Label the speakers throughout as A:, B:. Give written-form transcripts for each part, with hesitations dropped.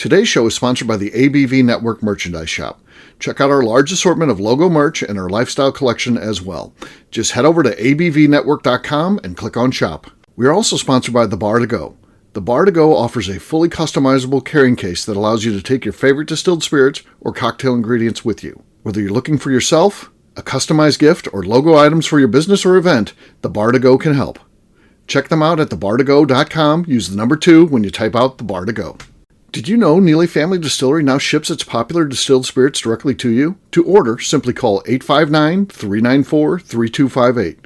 A: Today's show is sponsored by the ABV Network Merchandise Shop. Check out our large assortment of logo merch and our lifestyle collection as well. Just head over to abvnetwork.com and click on shop. We are also sponsored by The Bar to Go. The Bar to Go offers a fully customizable carrying case that allows you to take your favorite distilled spirits or cocktail ingredients with you. Whether you're looking for yourself, a customized gift, or logo items for your business or event, The Bar to Go can help. Check them out at thebar2go.com. Use the number 2 when you type out The Bar to Go. Did you know Neely Family Distillery now ships its popular distilled spirits directly to you? To order, simply call 859-394-3258.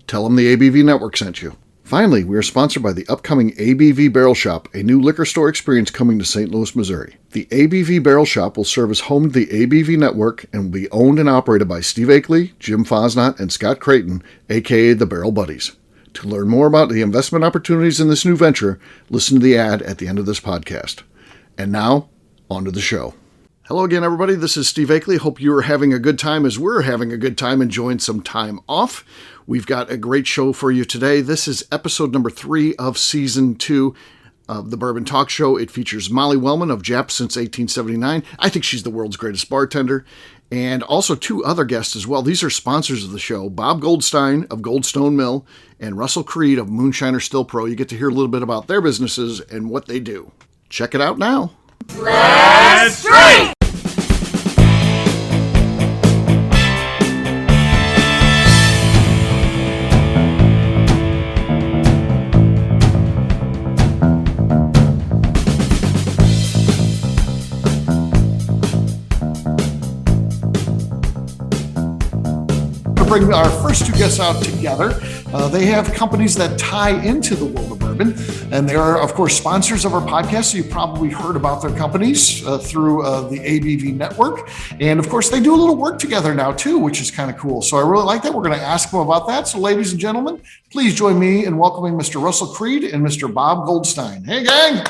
A: Tell them the ABV Network sent you. Finally, we are sponsored by the upcoming ABV Barrel Shop, a new liquor store experience coming to St. Louis, Missouri. The ABV Barrel Shop will serve as home to the ABV Network and will be owned and operated by Steve Akeley, Jim Fosnot, and Scott Creighton, a.k.a. the Barrel Buddies. To learn more about the investment opportunities in this new venture, listen to the ad at the end of this podcast. And now, on to the show. Hello again, everybody. This is Steve Akeley. Hope you are having a good time as we're having a good time enjoying some time off. We've got a great show for you today. This is episode number 3 of season 2 of the Bourbon Talk Show. It features Molly Wellmann of Japp since 1879. I think she's the world's greatest bartender. And also 2 other guests as well. These are sponsors of the show, Bob Goldstein of Goldstone Mill and Russell Creed of Moonshine Still Pro. You get to hear a little bit about their businesses and what they do. Check it out now.
B: Let's drink!
A: Bring our first 2 guests out together. They have companies that tie into the world of bourbon, and they are, of course, sponsors of our podcast, so you've probably heard about their companies through the ABV Network. And, of course, they do a little work together now, too, which is kind of cool. So I really like that. We're going to ask them about that. So, ladies and gentlemen, please join me in welcoming Mr. Russell Creed and Mr. Bob Goldstein. Hey, gang.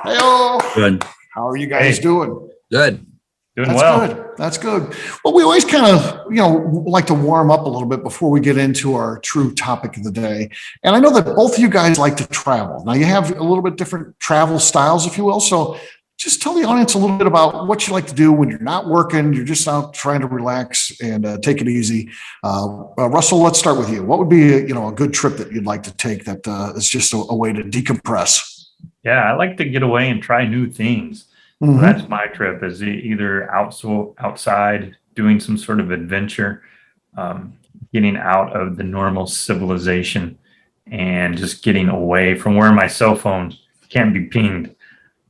A: Hey-o.
C: Good.
A: How are you guys doing?
C: Good.
B: Doing
A: That's
B: well.
A: good. That's good. Well, we always kind of, like to warm up a little bit before we get into our true topic of the day. And I know that both of you guys like to travel. Now, you have a little bit different travel styles, if you will. So just tell the audience a little bit about what you like to do when you're not working, you're just out trying to relax and take it easy. Russell, let's start with you. What would be, a good trip that you'd like to take that is just a way to decompress?
B: Yeah, I like to get away and try new things. Mm-hmm. That's my trip, is either outside doing some sort of adventure, getting out of the normal civilization and just getting away from where my cell phone can't be pinged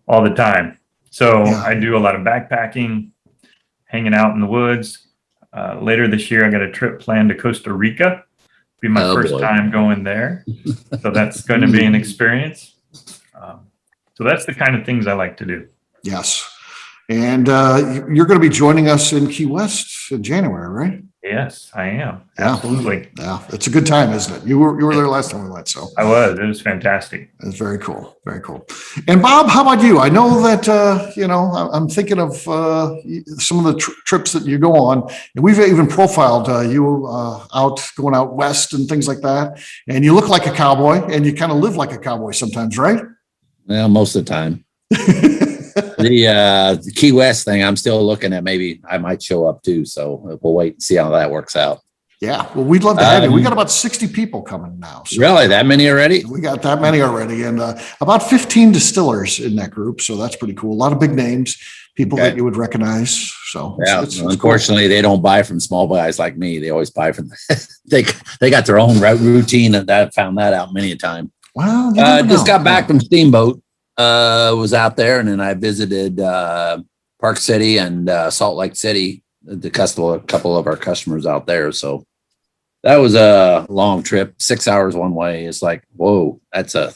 B: all the time. So I do a lot of backpacking, hanging out in the woods. Later this year, I got a trip planned to Costa Rica. Be my first time going there. So that's going to be an experience. So that's the kind of things I like to do. Yes.
A: And you're going to be joining us in Key West in January, right?
B: Yes, I am.
A: Yeah.
B: Absolutely.
A: Yeah. It's a good time, isn't it? You were there last time we went, so.
B: I was. It was fantastic.
A: It's very cool. Very cool. And Bob, how about you? I know that, I'm thinking of some of the trips that you go on. And we've even profiled you going out west and things like that. And you look like a cowboy and you kind of live like a cowboy sometimes, right?
C: Well, most of the time. The Key West thing, I'm still looking at. Maybe I might show up too. So we'll wait and see how that works out.
A: Yeah. Well, we'd love to have you. We got about 60 people coming now. So
C: really? That many already?
A: We got that many already. And about 15 distillers in that group. So that's pretty cool. A lot of big names, people that you would recognize. So
C: yeah,
A: it's
C: unfortunately, cool. They don't buy from small guys like me. They always buy from, they got their own routine. And I found that out many a time.
A: Well,
C: just got back from Steamboat. Was out there, and then I visited Park City and Salt Lake City, a couple of our customers out there. So that was a long trip, 6 hours one way. It's like, whoa, that's a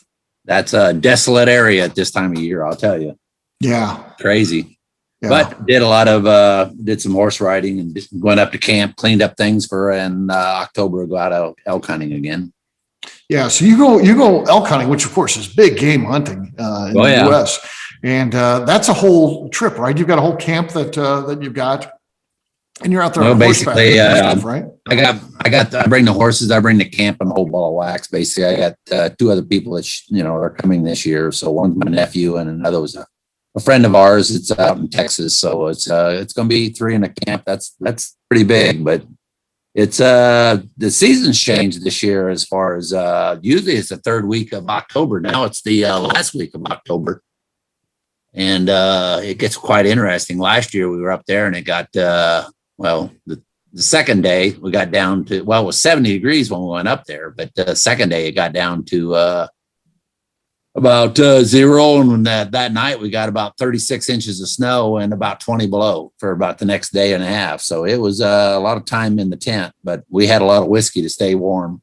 C: desolate area at this time of year, I'll tell you.
A: Yeah.
C: Crazy.
A: Yeah.
C: But did some horse riding and went up to camp, cleaned up things and October go out elk hunting again.
A: Yeah, so you go elk hunting, which of course is big game hunting in the U.S. And that's a whole trip, right? You've got a whole camp that you've got, and you're out there.
C: Well, basically,
A: stuff, right?
C: I bring the horses, I bring the camp and a whole ball of wax. Basically, I got 2 other people that are coming this year. So one's my nephew, and another was a friend of ours. It's out in Texas, so it's going to be 3 in a camp. That's pretty big, but it's the season's changed this year as far as usually it's the 3rd week of October. Now it's the last week of October, and it gets quite interesting. Last year we were up there and it got the second day we got down to, well, it was 70 degrees when we went up there, but the second day it got down to about 0. And that night we got about 36 inches of snow and about 20 below for about the next day and a half. So it was a lot of time in the tent, but we had a lot of whiskey to stay warm.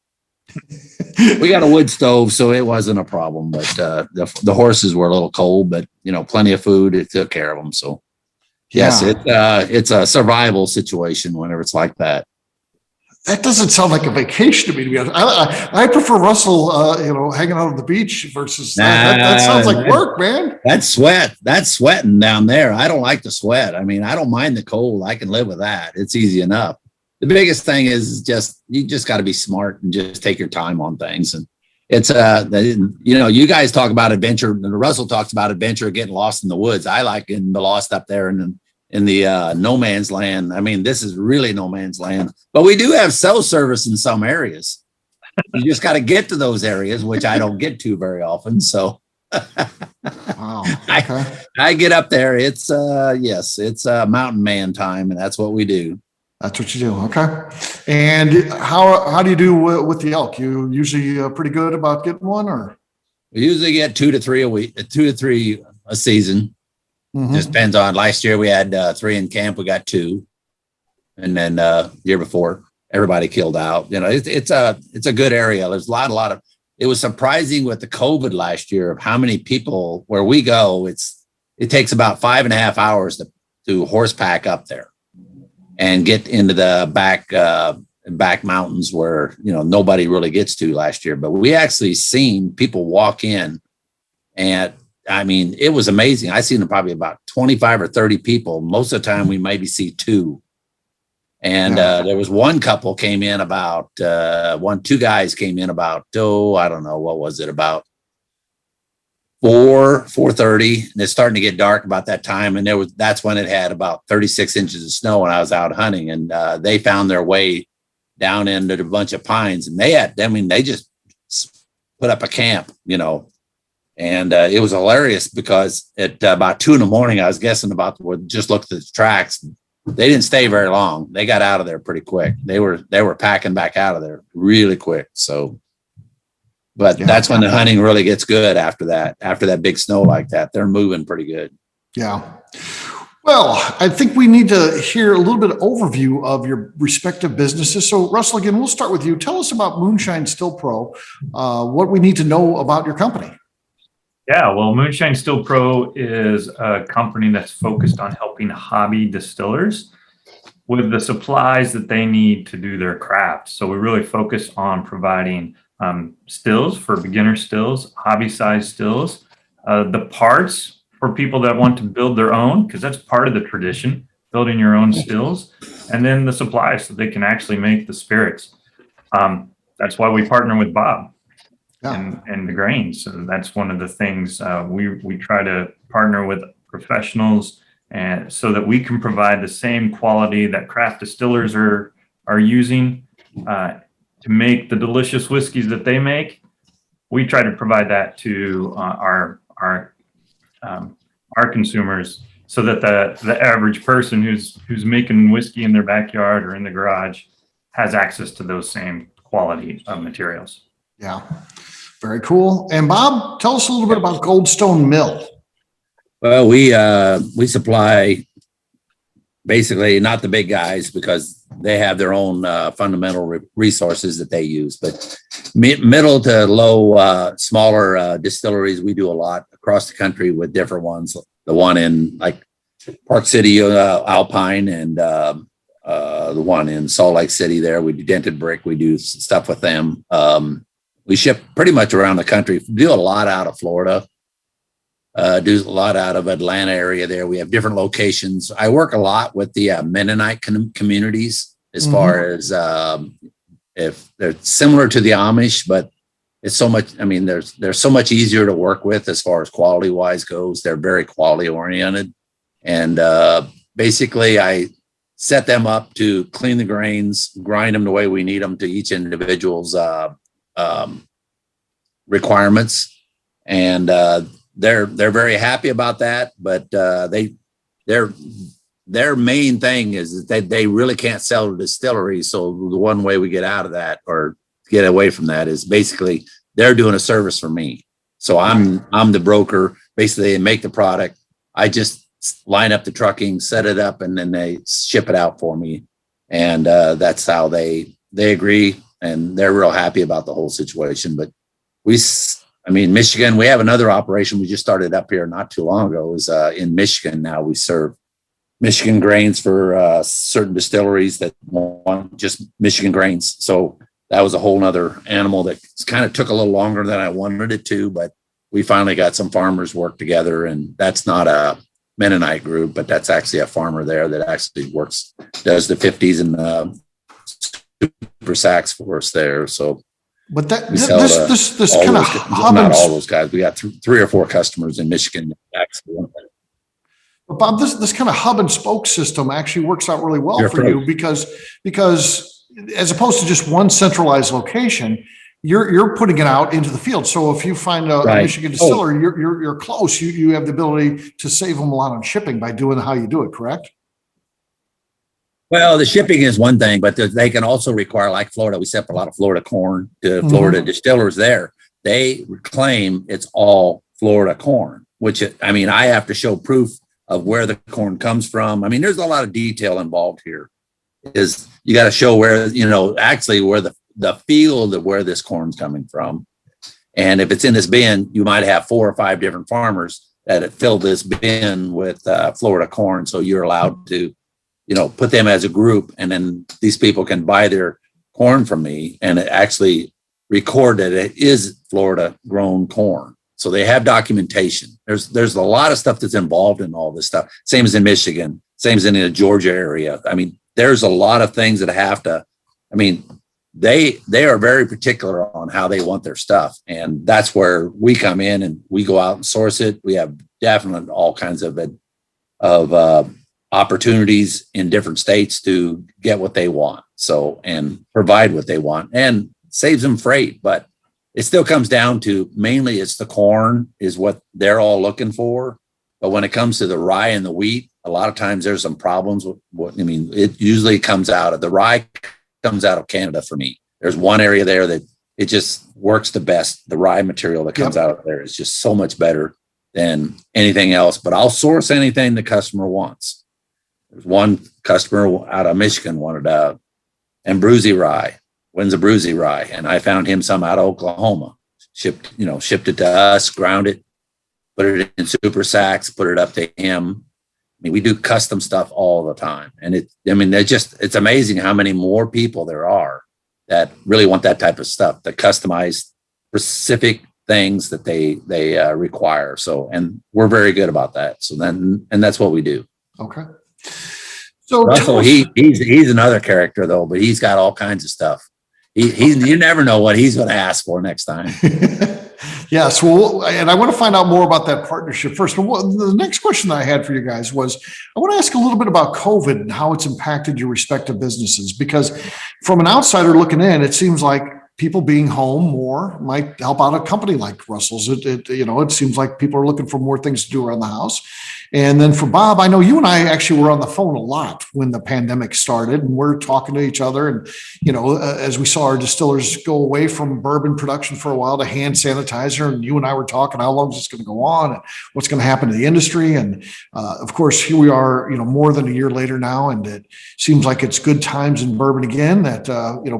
C: We got a wood stove, so it wasn't a problem, but the horses were a little cold, but plenty of food. It took care of them. So yes, it's a survival situation whenever it's like that.
A: That doesn't sound like a vacation to me, to be honest. I prefer Russell, hanging out on the beach versus that sounds like work, man.
C: That's sweating down there. I don't like the sweat. I mean, I don't mind the cold. I can live with that. It's easy enough. The biggest thing is you just got to be smart and just take your time on things. And it's, you guys talk about adventure, and Russell talks about adventure, getting lost in the woods. I like getting lost up there in the no man's land. I mean, this is really no man's land, but we do have cell service in some areas. You just got to get to those areas, which I don't get to very often. So
A: wow. Okay.
C: I get up there. It's it's mountain man time, and that's what we do.
A: That's what you do. Okay. And how do you do with the elk? You usually pretty good about getting one, or?
C: We usually get 2 to 3 a week, 2 to 3 a season. Mm-hmm. Just depends on. Last year we had 3 in camp. We got 2, and then the year before everybody killed out. It's a good area. There's a lot of. It was surprising with the COVID last year of how many people where we go. It takes about 5.5 hours to horsepack up there and get into the back mountains where nobody really gets to last year. But we actually seen people walk in, and I mean, it was amazing. I seen probably about 25 or 30 people. Most of the time we maybe see 2. And there was one couple came in about 2 guys came in about, I don't know, what was it, about 4:30, and it's starting to get dark about that time. And that's when it had about 36 inches of snow when I was out hunting, and they found their way down into a bunch of pines, and they just put up a camp, and it was hilarious because at about 2 a.m, I was guessing just looked at the tracks. They didn't stay very long. They got out of there pretty quick. They were packing back out of there really quick. So, but that's when the hunting really gets good after that big snow like that. They're moving pretty good. Yeah.
A: Well, I think we need to hear a little bit of overview of your respective businesses. So Russell, again, we'll start with you. Tell us about Moonshine Still Pro, what we need to know about your company.
B: Yeah, well, Moonshine Still Pro is a company that's focused on helping hobby distillers with the supplies that they need to do their craft. So we really focus on providing stills for beginner stills, hobby size stills, the parts for people that want to build their own, because that's part of the tradition, building your own stills, and then the supplies so they can actually make the spirits. That's why we partner with Bob. And the grains. So that's one of the things we try to partner with professionals, and so that we can provide the same quality that craft distillers are using to make the delicious whiskeys that they make. We try to provide that to our consumers, so that the average person who's making whiskey in their backyard or in the garage has access to those same quality of materials.
A: Yeah. Very cool. And Bob, tell us a little bit about Goldstone Mill.
C: Well, we supply basically not the big guys because they have their own fundamental resources that they use, but middle to low, smaller distilleries. We do a lot across the country with different ones. The one in like Park City, Alpine, and the one in Salt Lake City there. We do Dented Brick. We do stuff with them. We ship pretty much around the country. Do a lot out of Florida. Do a lot out of Atlanta area there. We have different locations. I work a lot with the Mennonite communities as far as if they're similar to the Amish, but it's so much. I mean, they're so much easier to work with as far as quality wise goes. They're very quality oriented, and basically I set them up to clean the grains, grind them the way we need them to each individual's requirements, and they're very happy about that. But their main thing is that they really can't sell to distilleries. So the one way we get out of that or get away from that is basically they're doing a service for me. So I'm the broker. Basically, they make the product. I just line up the trucking, set it up, and then they ship it out for me. And that's how they agree, and they're real happy about the whole situation. But Michigan, we have another operation we just started up here not too long ago. Is in Michigan now. We serve Michigan grains for certain distilleries that want just Michigan grains. So that was a whole nother animal that kind of took a little longer than I wanted it to, but we finally got some farmers work together, and that's not a Mennonite group, but that's actually a farmer there that actually does the 50s and super sacks for us there. So,
A: but this kind of
C: not all those guys. We got 3 or 4 customers in Michigan.
A: But Bob, this kind of hub and spoke system actually works out really well for you because as opposed to just one centralized location, you're putting it out into the field. So if you find a Michigan distiller, you're close. You have the ability to save them a lot on shipping by doing how you do it, correct?
C: Well, the shipping is one thing, but they can also require, like Florida, we sell a lot of Florida corn to Florida distillers there. They claim it's all Florida corn, which I have to show proof of where the corn comes from. I mean, there's a lot of detail involved here. Is you got to show where, actually where the field of where this corn's coming from. And if it's in this bin, you might have 4 or 5 different farmers that have filled this bin with Florida corn. So you're allowed to, put them as a group, and then these people can buy their corn from me and actually record that it is Florida grown corn. So they have documentation. There's a lot of stuff that's involved in all this stuff. Same as in Michigan, same as in the Georgia area. I mean, there's a lot of things that have to, they are very particular on how they want their stuff. And that's where we come in and we go out and source it. We have definitely all kinds of opportunities in different states to get what they want. So, and provide what they want, and saves them freight, but it still comes down to mainly it's the corn is what they're all looking for. But when it comes to the rye and the wheat, a lot of times there's some problems with it usually comes out of the rye comes out of Canada for me. There's one area there that it just works the best. The rye material that comes out of there is just so much better than anything else, but I'll source anything the customer wants. There's one customer out of Michigan wanted Ambrosi rye. When's a Bruzy rye? And I found him some out of Oklahoma, shipped it to us, ground it, put it in super sacks, put it up to him. We do custom stuff all the time. And it's amazing how many more people there are that really want that type of stuff, the customized specific things that they require. So, and we're very good about that. So then, and that's what we do.
A: Okay. So
C: Russell, he's another character though, but he's got all kinds of stuff. You never know what he's going to ask for next time.
A: Yes. Well, and I want to find out more about that partnership first. But the next question that I had for you guys was, I want to ask a little bit about COVID and how it's impacted your respective businesses, because from an outsider looking in, it seems like people being home more might help out a company like Russell's. It seems like people are looking for more things to do around the house. And then for Bob, I know you and I actually were on the phone a lot when the pandemic started, and we're talking to each other. And, as we saw our distillers go away from bourbon production for a while to hand sanitizer, and you and I were talking, how long is this going to go on and what's going to happen to the industry? And of course, here we are, more than a year later now, and it seems like it's good times in bourbon again, that,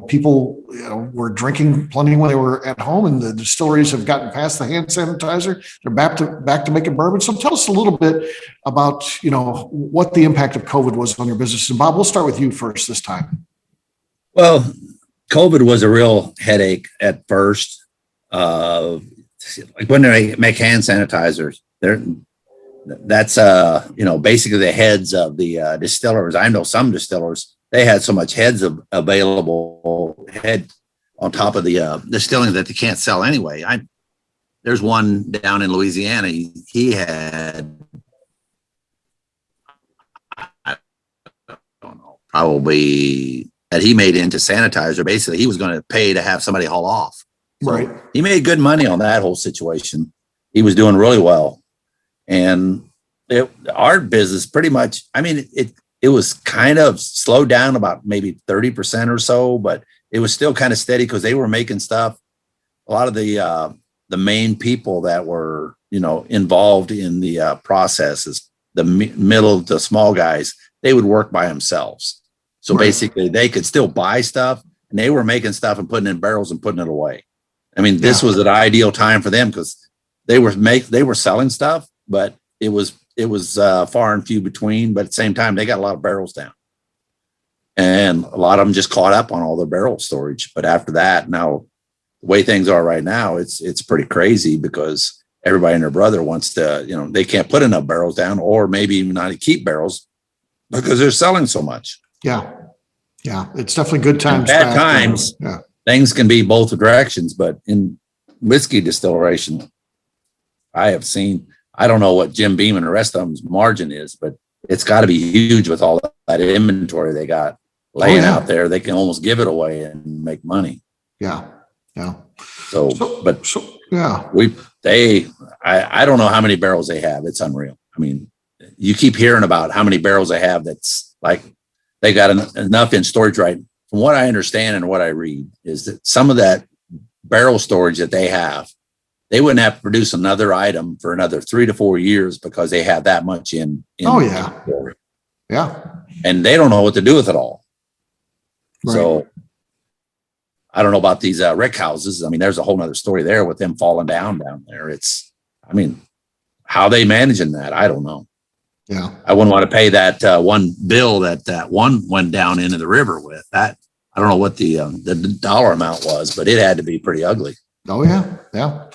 A: people, were drinking plenty when they were at home, and the distilleries have gotten past the hand sanitizer. They're back to making bourbon. So tell us a little bit about, what the impact of COVID was on your business. And Bob, we'll start with you first this time.
C: Well, COVID was a real headache at first. Like when they make hand sanitizers, that's basically the heads of the distillers. I know some distillers, they had so much heads available, head on top of the distilling that they can't sell anyway. There's one down in Louisiana. He had, I don't know, probably that he made into sanitizer. Basically, he was going to pay to have somebody haul off. So
A: Right.
C: he made good money on that whole situation. He was doing really well. And our business pretty much, I mean, it was kind of slowed down about maybe 30% or so, but it was still kind of steady because they were making stuff. A lot of the main people that were, involved in the processes, the middle, the small guys, they would work by themselves. So
A: Right.
C: basically they could still buy stuff, and they were making stuff and putting it in barrels and putting it away. I mean, this was an ideal time for them because they were selling stuff, but it was far and few between. But at the same time, they got a lot of barrels down, and a lot of them just caught up on all their barrel storage. But after that, now the way things are right now, it's pretty crazy because everybody and their brother wants to, they can't put enough barrels down, or maybe even not keep barrels because they're selling so much.
A: Yeah. Yeah. It's definitely good times.
C: Bad times.
A: Yeah.
C: Things can be both directions, but in whiskey distillation, I have seen, I don't know what Jim Beam and the rest of them's margin is, but it's got to be huge with all that inventory they got laying out there. They can almost give it away and make money.
A: Yeah. Yeah.
C: So
A: yeah.
C: I don't know how many barrels they have. It's unreal. I mean, you keep hearing about how many barrels they have. That's like, they got enough in storage, right? From what I understand and what I read is that some of that barrel storage that they have, they wouldn't have to produce another item for another 3 to 4 years because they have that much in
A: Oh yeah. Yeah.
C: And they don't know what to do with it all.
A: Right.
C: So I don't know about these rick houses. I mean, there's a whole nother story there with them falling down there. How they managing that, I don't know.
A: Yeah.
C: I wouldn't want to pay that one bill that one went down into the river with. That I don't know what the dollar amount was, but it had to be pretty ugly.
A: Oh yeah. Yeah.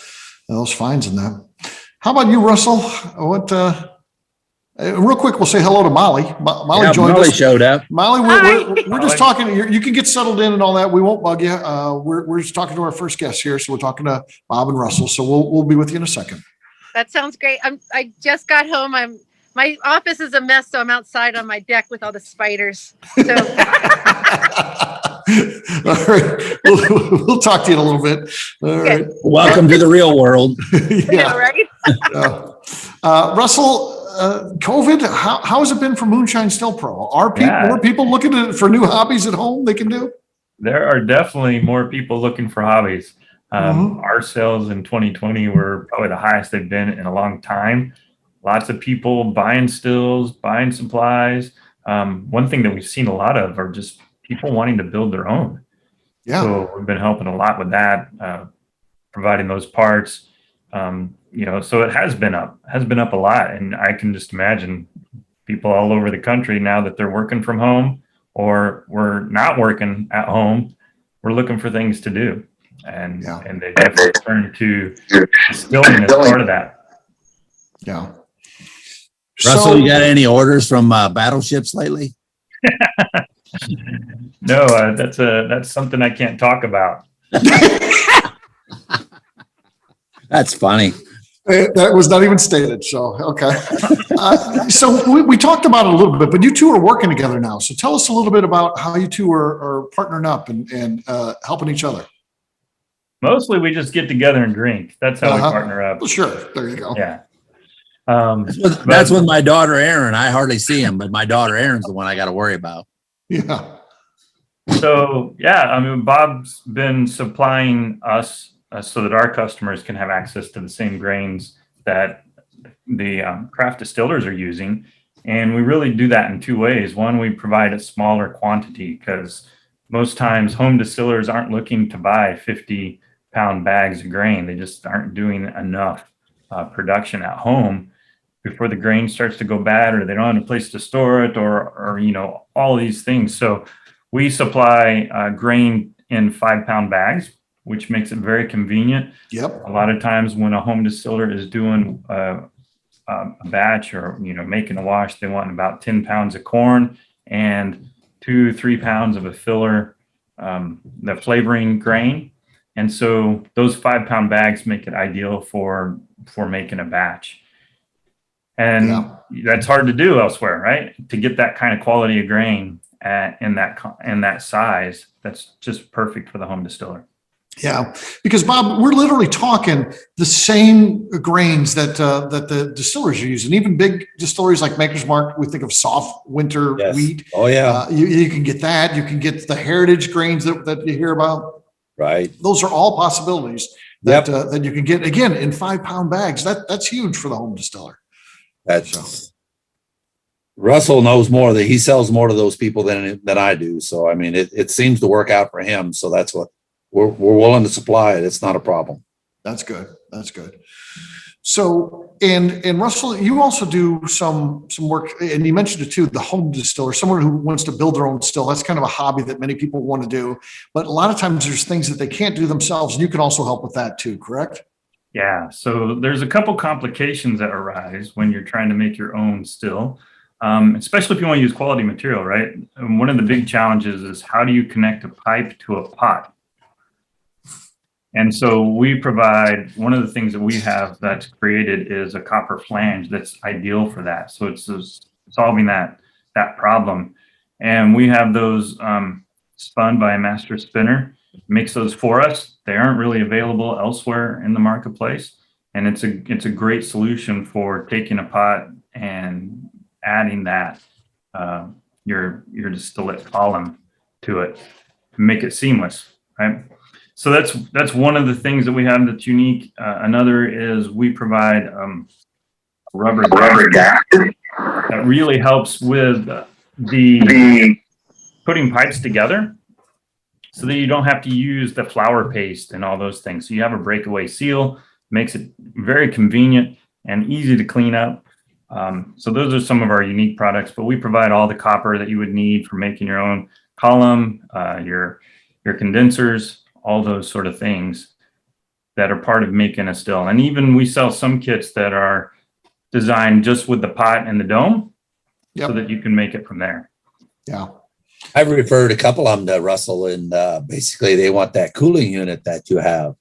A: Those fines in that. How about you, Russell? What, real quick, we'll say hello to Molly. Molly joined us.
C: Molly showed up.
A: Molly, we're just talking. You can get settled in and all that. We won't bug you. We're just talking to our first guest here. So we're talking to Bob and Russell. So we'll be with you in a second.
D: That sounds great. I just got home. My office is a mess, so I'm outside on my deck with all the spiders. So.
A: All right. We'll talk to you in a little bit. All right.
C: Welcome to the real world.
D: Yeah, right?
A: Russell, COVID, how has it been for Moonshine Still Pro? Are more people looking for new hobbies at home they can do?
B: There are definitely more people looking for hobbies. Our sales in 2020 were probably the highest they've been in a long time. Lots of people buying stills, buying supplies. One thing that we've seen a lot of are just people wanting to build their own.
A: Yeah.
B: So we've been helping a lot with that, providing those parts. So it has been up a lot. And I can just imagine people all over the country now that they're working from home or we're not working at home, we're looking for things to do. And they definitely turn to distilling as part of that.
A: Yeah.
C: Russell, you got any orders from battleships lately?
B: No, that's something I can't talk about.
C: That's funny.
A: That was not even stated. So, okay. So we talked about it a little bit, but you two are working together now. So tell us a little bit about how you two are partnering up and helping each other.
B: Mostly we just get together and drink. That's how we partner up.
A: Well, sure. There you go.
B: Yeah.
C: That's with my daughter, Erin. I hardly see him, but my daughter, Erin's the one I got to worry about.
A: Yeah.
B: So, Bob's been supplying us so that our customers can have access to the same grains that the craft distillers are using. And we really do that in two ways. One, we provide a smaller quantity because most times home distillers aren't looking to buy 50-pound bags of grain. They just aren't doing enough production at home before the grain starts to go bad, or they don't have a place to store it, or all these things. So we supply grain in 5-pound bags, which makes it very convenient.
A: Yep.
B: A lot of times when a home distiller is doing a batch or making a wash, they want about 10 pounds of corn and 2-3 pounds of a filler the flavoring grain. And so those 5-pound bags make it ideal for making a batch. And that's hard to do elsewhere, right? To get that kind of quality of grain in that size, that's just perfect for the home distiller.
A: Yeah, because Bob, we're literally talking the same grains that the distillers are using. Even big distilleries like Maker's Mark, we think of soft winter wheat.
C: Oh yeah,
A: you can get that. You can get the heritage grains that you hear about.
C: Right.
A: Those are all possibilities that that you can get again in 5-pound bags. That's huge for the home distiller.
C: Russell knows more he sells more to those people than I do. So I mean, it seems to work out for him. So that's what. We're willing to supply it. It's not a problem.
A: That's good. That's good. So, and Russell, you also do some work, and you mentioned it too, the home distiller, someone who wants to build their own still. That's kind of a hobby that many people want to do, but a lot of times there's things that they can't do themselves, and you can also help with that too, correct?
B: Yeah. So there's a couple complications that arise when you're trying to make your own still, especially if you want to use quality material, right? And one of the big challenges is how do you connect a pipe to a pot? And so we provide, one of the things that we have that's created is a copper flange that's ideal for that. So it's solving that problem. And we have those spun by a master spinner, makes those for us. They aren't really available elsewhere in the marketplace. And it's a great solution for taking a pot and adding that, your distillate column to it to make it seamless, right? So that's one of the things that we have that's unique. Another is we provide rubber gasket that really helps with the putting pipes together so that you don't have to use the flour paste and all those things. So you have a breakaway seal, makes it very convenient and easy to clean up. So those are some of our unique products, but we provide all the copper that you would need for making your own column, your condensers, all those sort of things that are part of making a still. And even we sell some kits that are designed just with the pot and the dome so that you can make it from there. Yeah.
C: I've referred a couple of them to Russell, and basically they want that cooling unit that you have.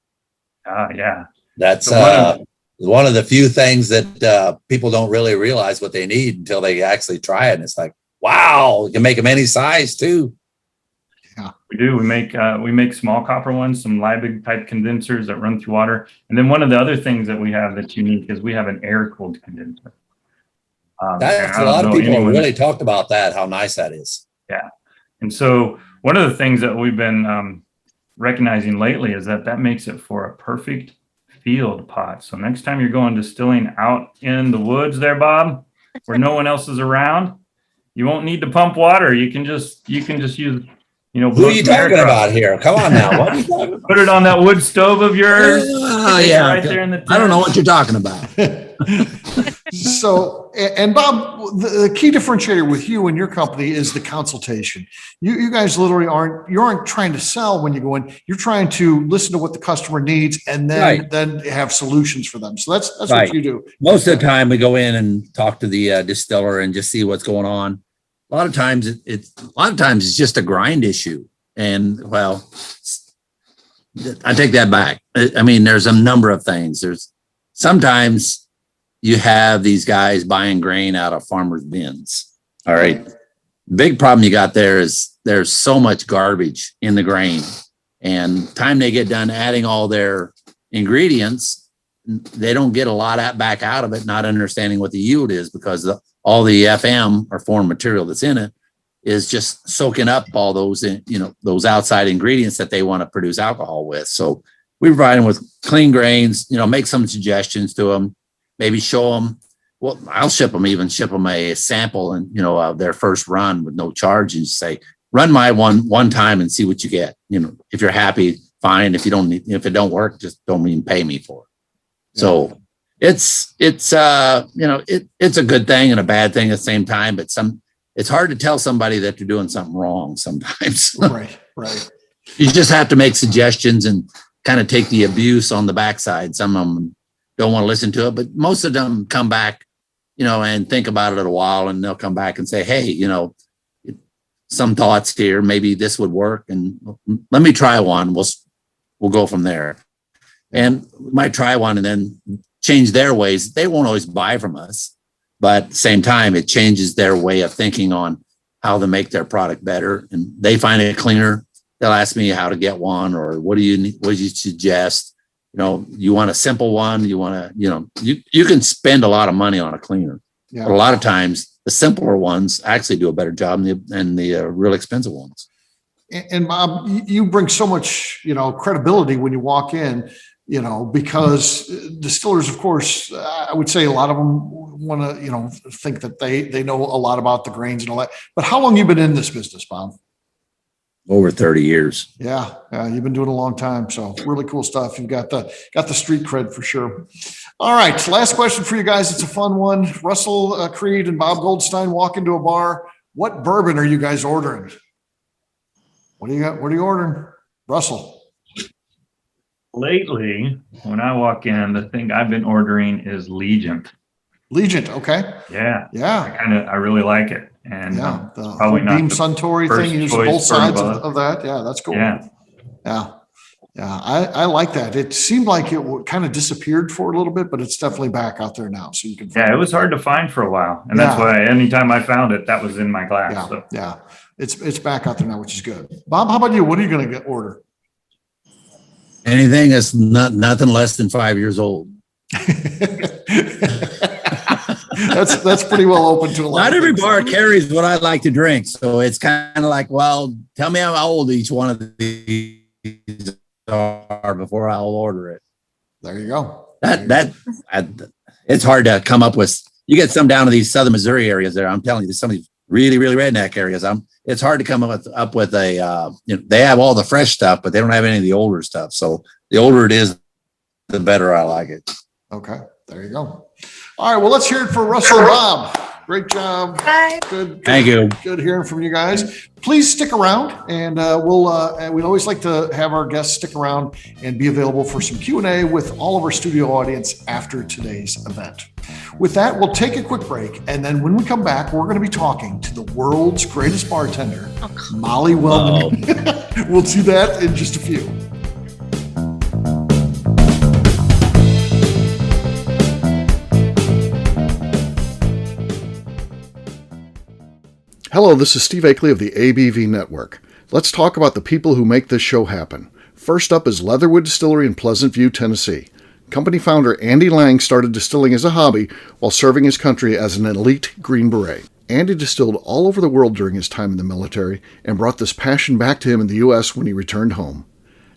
B: Yeah.
C: That's one of the few things that people don't really realize what they need until they actually try it. And it's like, wow, you can make them any size too.
B: Yeah, we do. We make small copper ones, some Liebig type condensers that run through water. And then one of the other things that we have that's unique is we have an air cooled condenser.
C: That's a lot of people have really talked about that, how nice that is.
B: Yeah. And so one of the things that we've been recognizing lately is that makes it for a perfect field pot. So next time you're going distilling out in the woods there, Bob, where no one else is around, you won't need to pump water. You can just use,
C: who are you talking about here? Come on now. What are you talking about?
B: Put it on that wood stove of yours.
C: Yeah. Right there in the tent. I don't know what you're talking about.
A: So, and Bob, the key differentiator with you and your company is the consultation. You guys literally aren't trying to sell when you go in. You're trying to listen to what the customer needs and then have solutions for them. So that's right. What you do.
C: Most of the time we go in and talk to the distiller and just see what's going on. A lot of times it's just a grind issue. And well, I take that back. I mean, there's a number of things. There's sometimes you have these guys buying grain out of farmers' bins. All right. Big problem you got there is there's so much garbage in the grain, and time they get done adding all their ingredients, they don't get a lot back out of it, not understanding what the yield is, because all the FM or foreign material that's in it is just soaking up all those, those outside ingredients that they want to produce alcohol with. So we provide them with clean grains, make some suggestions to them, maybe show them. Well, I'll ship them a sample and, of their first run with no charge, and say, run my one time and see what you get. If you're happy, fine. If if it don't work, just don't even pay me for it. Yeah. So it's a good thing and a bad thing at the same time, but it's hard to tell somebody that they're doing something wrong sometimes.
A: Right.
C: You just have to make suggestions and kind of take the abuse on the backside. Some of them don't want to listen to it, but most of them come back, and think about it a while, and they'll come back and say, hey, some thoughts here. Maybe this would work, and let me try one. We'll go from there. And might try one and then change their ways. They won't always buy from us, but at the same time, it changes their way of thinking on how to make their product better. And they find it cleaner. They'll ask me how to get one, or what do you suggest? You want a simple one. You want to, you can spend a lot of money on a cleaner.
A: Yeah.
C: But a lot of times the simpler ones actually do a better job than the real expensive ones.
A: And Bob, you bring so much, credibility when you walk in, because distillers, of course, I would say a lot of them want to, think that they know a lot about the grains and all that. But how long you been in this business, Bob?
C: Over 30 years.
A: Yeah, you've been doing it a long time. So really cool stuff. You've got the street cred for sure. All right, last question for you guys. It's a fun one. Russell Creed and Bob Goldstein walk into a bar. What bourbon are you guys ordering? What do you got? What are you ordering, Russell?
B: Lately, when I walk in, the thing I've been ordering is Legent.
A: Legent, okay.
B: Yeah.
A: Yeah.
B: I really like it. And
A: the
B: probably not
A: Beam
B: the
A: Suntory thing. You use both sides of that. Yeah, that's cool.
B: Yeah.
A: I like that. It seemed like it kind of disappeared for a little bit, but it's definitely back out there now. So you can.
B: Yeah, it was hard to find for a while, and that's why anytime I found it, that was in my glass.
A: Yeah,
B: so.
A: yeah. It's back out there now, which is good. Bob, how about you? What are you going to order?
C: Anything that's nothing less than 5 years old.
A: That's pretty well open to a lot.
C: Not every bar carries what I like to drink, so it's kind of like, well, tell me how old each one of these are before I'll order it.
A: There you go.
C: It's hard to come up with. You get some down to these southern Missouri areas there. I'm telling you, some of these really, really redneck areas. It's hard to come up with a. They have all the fresh stuff, but they don't have any of the older stuff. So the older it is, the better I like it.
A: Okay, there you go. All right, well, let's hear it for Russell and Bob. Great job.
D: Bye.
A: Good.
C: Thank you.
A: Good hearing from you guys. Please stick around, and we'd always like to have our guests stick around and be available for some Q&A with all of our studio audience after today's event. With that, we'll take a quick break, and then when we come back, we're going to be talking to the world's greatest bartender, Molly Wellmann. We'll do that in just a few. Hello, this is Steve Akeley of the ABV Network. Let's talk about the people who make this show happen. First up is Leatherwood Distillery in Pleasant View, Tennessee. Company founder Andy Lang started distilling as a hobby while serving his country as an elite Green Beret. Andy distilled all over the world during his time in the military and brought this passion back to him in the U.S. when he returned home.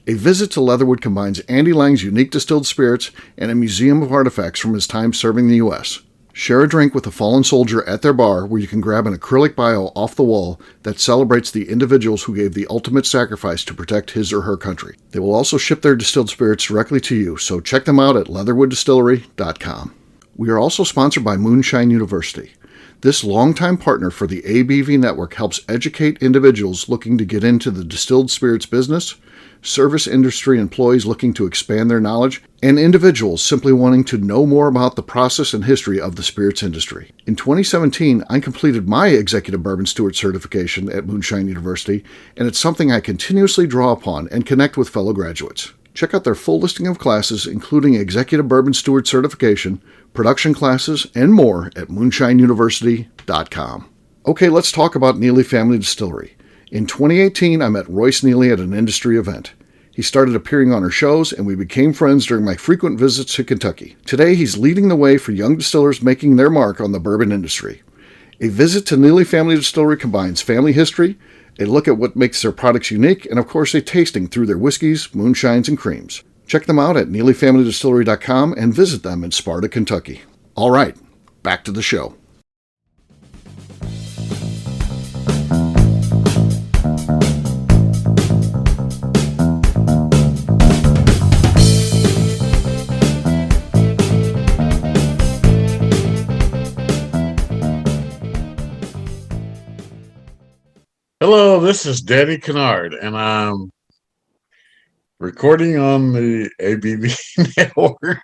A: A visit to Leatherwood combines Andy Lang's unique distilled spirits and a museum of artifacts from his time serving the U.S. Share a drink with a fallen soldier at their bar where you can grab an acrylic bio off the wall that celebrates the individuals who gave the ultimate sacrifice to protect his or her country. They will also ship their distilled spirits directly to you, so check them out at leatherwooddistillery.com. We are also sponsored by Moonshine University. This longtime partner for the ABV Network helps educate individuals looking to get into the distilled spirits business, service industry employees looking to expand their knowledge, and individuals simply wanting to know more about the process and history of the spirits industry. In 2017, I completed my Executive Bourbon Steward certification at Moonshine University, and it's something I continuously draw upon and connect with fellow graduates. Check out their full listing of classes, including Executive Bourbon Steward certification, production classes, and more at moonshineuniversity.com. Okay, let's talk about Neely Family Distillery. In 2018, I met Royce Neely at an industry event. He started appearing on our shows, and we became friends during my frequent visits to Kentucky. Today, he's leading the way for young distillers making their mark on the bourbon industry. A visit to Neely Family Distillery combines family history, a look at what makes their products unique, and of course a tasting through their whiskeys, moonshines, and creams. Check them out at neelyfamilydistillery.com and visit them in Sparta, Kentucky. All right, back to the show.
E: Hello, this is Danny Kennard, and I'm recording on the ABV Network.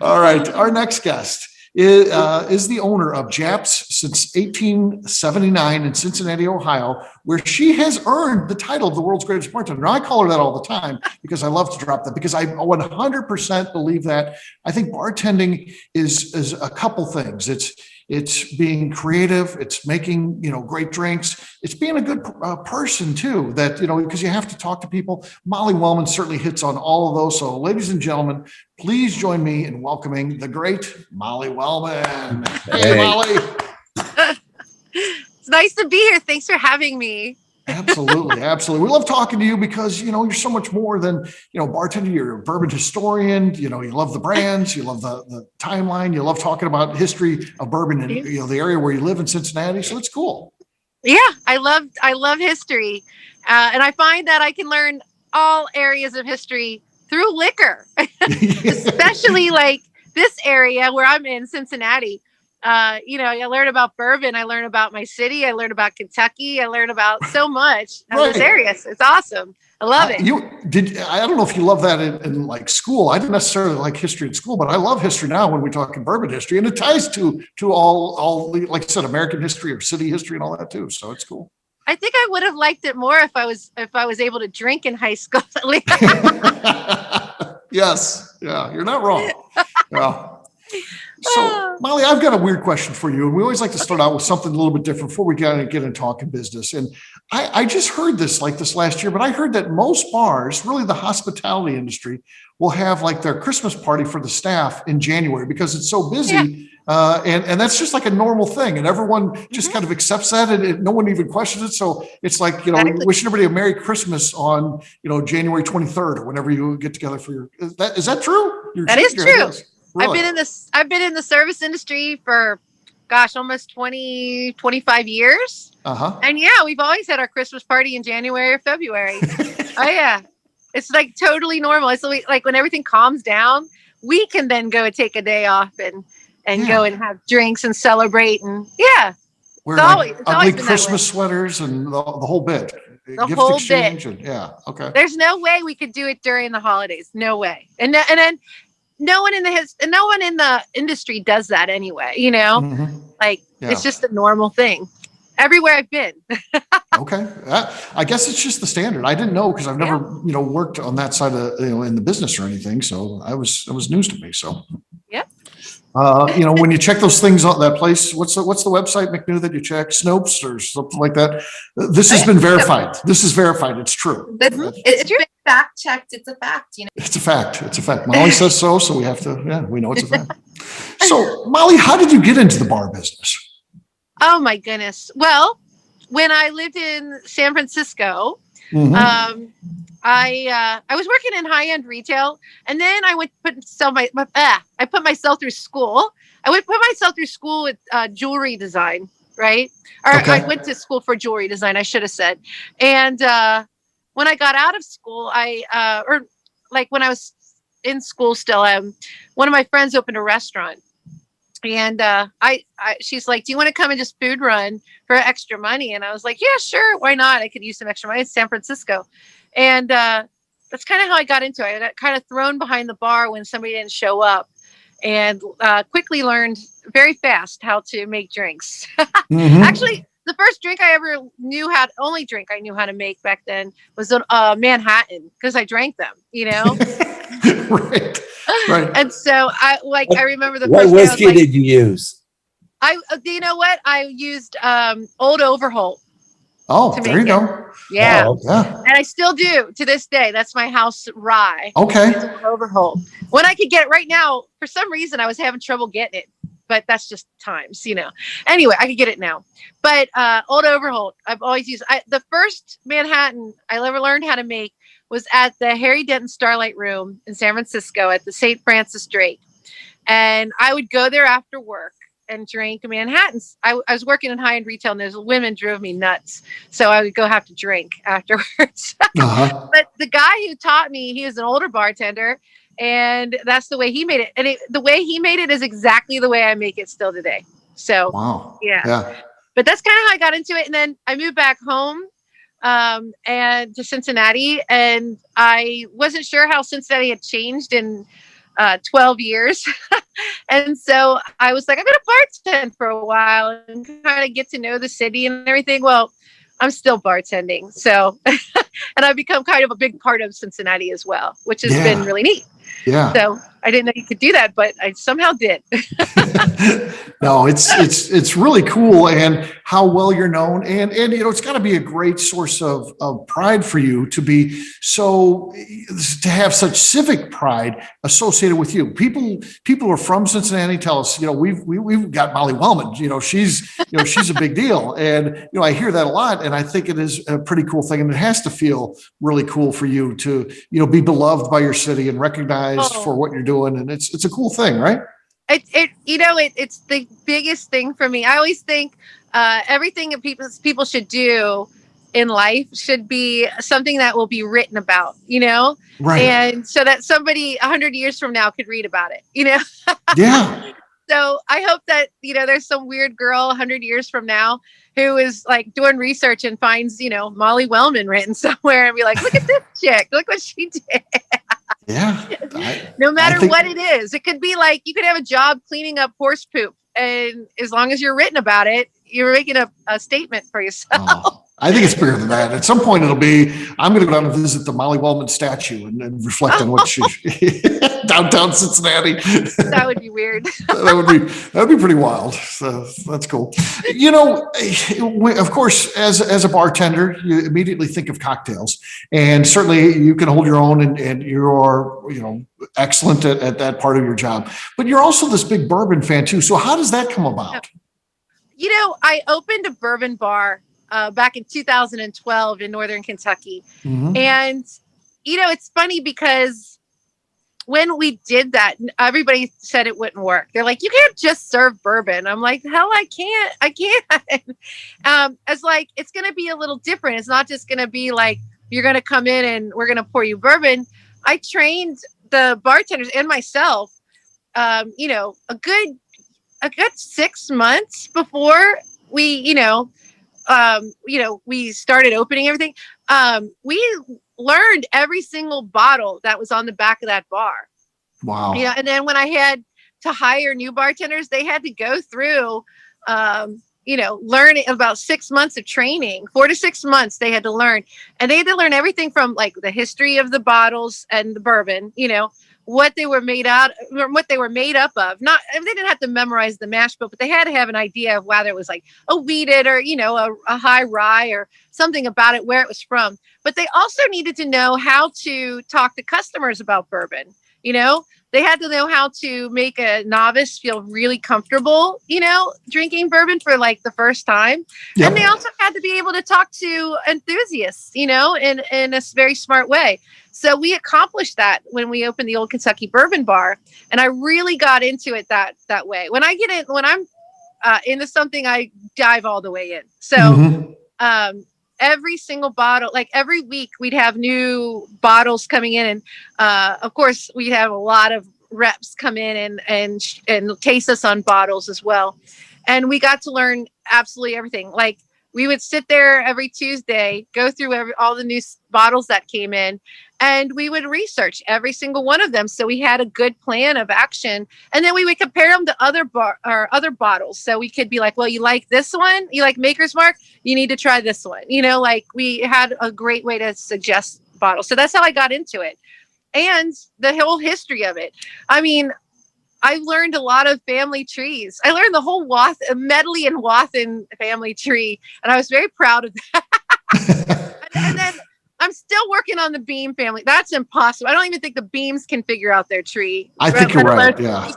A: All right, our next guest is the owner of Japp's since 1879 in Cincinnati, Ohio, where she has earned the title of the world's greatest bartender. Now, I call her that all the time because I love to drop that, because I 100% believe that. I think bartending is a couple things. It's being creative. It's making, great drinks. It's being a good person too, that, because you have to talk to people. Molly Wellmann certainly hits on all of those. So ladies and gentlemen, please join me in welcoming the great Molly Wellmann. Hey, Molly.
D: It's nice to be here. Thanks for having me.
A: Absolutely. We love talking to you because, you're so much more than, bartender. You're a bourbon historian. You love the brands. You love the timeline. You love talking about history of bourbon and, the area where you live in Cincinnati. So it's cool.
D: Yeah, I love history. And I find that I can learn all areas of history through liquor, especially like this area where I'm in, Cincinnati. I learn about bourbon. I learn about my city. I learn about Kentucky. I learn about so much of this area. It's awesome. I love it.
A: I don't know if you love that in like school. I didn't necessarily like history in school, but I love history now when we talk in bourbon history, and it ties to all like I said, American history or city history and all that too. So it's cool.
D: I think I would have liked it more if I was able to drink in high school.
A: Yes. Yeah. You're not wrong. Yeah. So, Molly, I've got a weird question for you. And we always like to start out with something a little bit different before we get into talking business. And I just heard this last year, but I heard that most bars, really the hospitality industry, will have like their Christmas party for the staff in January because it's so busy. Yeah. And that's just like a normal thing. And everyone just kind of accepts that, and no one even questions it. So it's like, wishing everybody a Merry Christmas on, January 23rd or whenever you get together for your, is that true?
D: That is true.
A: Really?
D: I've been in the service industry for, almost 25 years.
A: Uh-huh.
D: And yeah, we've always had our Christmas party in January or February. Oh yeah. It's like totally normal. So like when everything calms down, we can then go and take a day off and go and have drinks and celebrate. And yeah,
A: we're like ugly Christmas sweaters and the whole bit.
D: The gift whole bit.
A: Okay.
D: There's no way we could do it during the holidays. No way. And then no one in the industry does that anyway,
A: Mm-hmm.
D: It's just a normal thing everywhere I've been.
A: Okay. I guess it's just the standard. I didn't know because I've never, worked on that side of, in the business or anything. So it was news to me. So,
D: yep.
A: When you check those things on that place, what's the website, McNew, that you check? Snopes or something like that? This has been verified. This is verified. It's true.
F: It's been fact checked. It's a fact.
A: It's a fact. Molly says so. So we have to, we know it's a fact. So Molly, how did you get into the bar business?
D: Oh my goodness. Well, when I lived in San Francisco,
A: mm-hmm.
D: I was working in high-end retail, and then I put myself through school. I put myself through school with jewelry design, right? Or okay. I went to school for jewelry design, I should have said. And when I got out of school, when I was in school still, one of my friends opened a restaurant. And she's like, do you want to come and just food run for extra money? And I was like, yeah, sure. Why not? I could use some extra money. It's San Francisco. And that's kind of how I got into it. I got kind of thrown behind the bar when somebody didn't show up, and quickly learned very fast how to make drinks. Mm-hmm. Actually, the first drink I ever only drink I knew how to make back then was a Manhattan, because I drank them,
A: Right.
D: And so I remember the
C: what
D: first
C: whiskey did you use?
D: You know what? I used Old Overholt.
A: Oh, there you go.
D: Yeah.
A: Oh, yeah.
D: And I still do to this day. That's my house rye.
A: Okay.
D: It's Old Overholt. When I could get it right now, for some reason I was having trouble getting it, but that's just times, Anyway, I could get it now. But Old Overholt, I've always used. The first Manhattan I ever learned how to make was at the Harry Denton Starlight Room in San Francisco at the St. Francis Drake. And I would go there after work and drink Manhattans. I was working in high-end retail, and those women drove me nuts. So I would go have to drink afterwards. Uh-huh. But the guy who taught me, he was an older bartender, and that's the way he made it. And the way he made it is exactly the way I make it still today. So,
A: wow.
D: Yeah. But that's kind of how I got into it. And then I moved back home and to Cincinnati, and I wasn't sure how Cincinnati had changed in 12 years. And so I was like, I'm going to bartend for a while and kind of get to know the city and everything. Well, I'm still bartending. So, and I've become kind of a big part of Cincinnati as well, which has been really neat.
A: Yeah.
D: So I didn't know you could do that, but I somehow did.
A: No, it's really cool, and how well you're known, and it's got to be a great source of pride for you to be to have such civic pride associated with you. People who are from Cincinnati tell us, we've got Molly Wellmann, she's a big deal, and I hear that a lot, and I think it is a pretty cool thing, and it has to feel really cool for you to be beloved by your city and recognized for what you're doing, and it's a cool thing, right?
D: It's the biggest thing for me. I always think everything that people should do in life should be something that will be written about,
A: Right.
D: And so that somebody 100 years from now could read about it,
A: Yeah.
D: So I hope that, there's some weird girl 100 years from now who is like doing research and finds, Molly Wellmann written somewhere and be like, look at this chick, look what she did.
A: Yeah.
D: No matter what it is, it could be like you could have a job cleaning up horse poop, and as long as you're written about it, you're making a statement for yourself.
A: Oh, I think it's bigger than that. At some point, it'll be, I'm going to go down and visit the Molly Wellmann statue and reflect on what she downtown Cincinnati.
D: That would be weird.
A: that would be pretty wild. So that's cool. Of course, as a bartender, you immediately think of cocktails, and certainly you can hold your own, and you are excellent at that part of your job. But you're also this big bourbon fan too. So how does that come about?
D: I opened a bourbon bar back in 2012 in Northern Kentucky.
A: Mm-hmm.
D: And, it's funny because when we did that, everybody said it wouldn't work. They're like, you can't just serve bourbon. I'm like, hell, I can't. It's going to be a little different. It's not just going to be like, you're going to come in and we're going to pour you bourbon. I trained the bartenders and myself, a good 6 months before we, we started opening everything. We learned every single bottle that was on the back of that bar.
A: Wow.
D: Yeah. And then when I had to hire new bartenders, they had to go through, learning about 6 months of training, 4 to 6 months they had to learn. And they had to learn everything from like the history of the bottles and the bourbon, what they were made up of. Not, they didn't have to memorize the mash bill, but they had to have an idea of whether it was like a wheated or, a high rye or something about it, where it was from. But they also needed to know how to talk to customers about bourbon. They had to know how to make a novice feel really comfortable, drinking bourbon for like the first time. Yep. And they also had to be able to talk to enthusiasts, in a very smart way. So we accomplished that when we opened the Old Kentucky Bourbon Bar, and I really got into it that way. When I'm into something, I dive all the way in. So every single bottle, like every week, we'd have new bottles coming in, and of course, we'd have a lot of reps come in and taste us on bottles as well. And we got to learn absolutely everything. Like, we would sit there every Tuesday, go through all the new bottles that came in, and we would research every single one of them. So we had a good plan of action, and then we would compare them to other bottles. So we could be like, well, you like this one? You like Maker's Mark? You need to try this one. We had a great way to suggest bottles. So that's how I got into it. And the whole history of it. I mean, I learned a lot of family trees. I learned the whole Medley and Wathen family tree, and I was very proud of that. And then I'm still working on the Beam family. That's impossible. I don't even think the Beams can figure out their tree.
A: I think you're right. Yeah.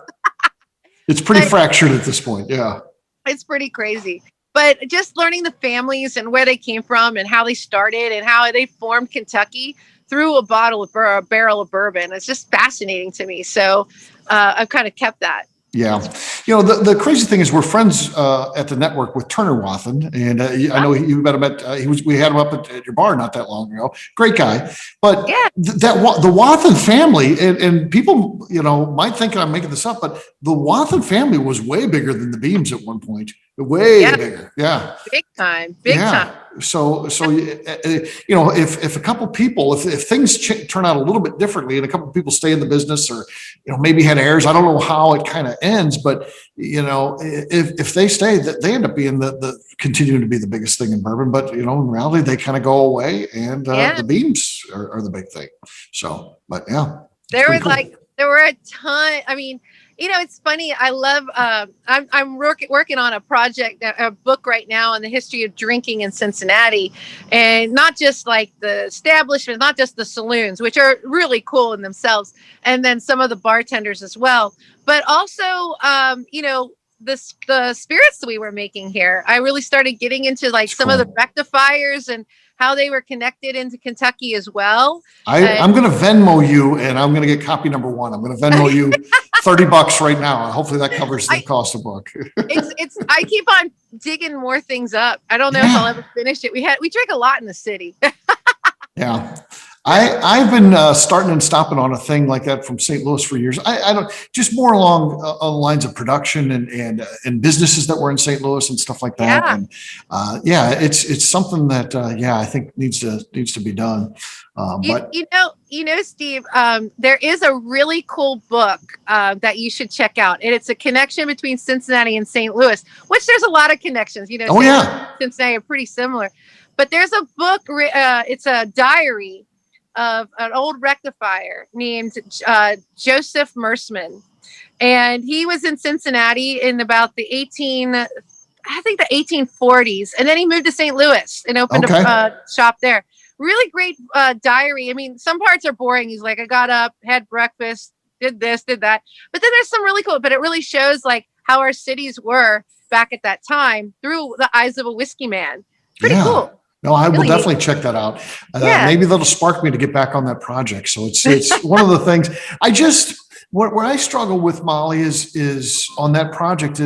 A: It's pretty fractured at this point. Yeah.
D: It's pretty crazy. But just learning the families and where they came from and how they started and how they formed Kentucky through a barrel of bourbon. It's just fascinating to me. So I've kind of kept that.
A: Yeah. The crazy thing is we're friends at the network with Turner Wathen. And I know you met him we had him up at your bar not that long ago. Great guy. But yeah. The Wathen family, and people, might think I'm making this up, but the Wathen family was way bigger than the Beams at one point. way
D: Yeah.
A: bigger. Yeah.
D: Big time. Big time.
A: So if a couple people, if things turn out a little bit differently, and a couple people stay in the business, or maybe had heirs, I don't know how it kind of ends, but if they stay, that they end up being the continuing to be the biggest thing in bourbon. But in reality, they kind of go away, and the beams are the big thing. So, but yeah,
D: there were a ton. I mean, it's funny. I love. I'm working on a book right now on the history of drinking in Cincinnati, and not just like the establishment, not just the saloons, which are really cool in themselves, and then some of the bartenders as well, but also, the spirits that we were making here. I really started getting into like some of the rectifiers and how they were connected into Kentucky as well.
A: I'm going to Venmo you, and I'm going to get copy number 1. I'm going to Venmo you $30 right now. Hopefully that covers the cost of the book.
D: I keep on digging more things up. I don't know if I'll ever finish it. We drink a lot in the city.
A: Yeah. I've been starting and stopping on a thing like that from St. Louis for years. I don't, just more along the lines of production and businesses that were in St. Louis and stuff like that.
D: Yeah.
A: And it's something that I think needs to be done. But
D: Steve, there is a really cool book that you should check out, and it's a connection between Cincinnati and St. Louis, which there's a lot of connections. Cincinnati are pretty similar, but there's a book. It's a diary of an old rectifier named Joseph Mersman, and he was in Cincinnati in about the 1840s, and then he moved to St. Louis and opened a shop there. Really great diary. I mean, some parts are boring. He's like, I got up, had breakfast, did this, did that. But then there's some really cool, but it really shows like how our cities were back at that time through the eyes of a whiskey man. Pretty cool.
A: No, I will definitely check that out. Maybe that'll spark me to get back on that project. So it's one of the things where I struggle with, Molly, is on that project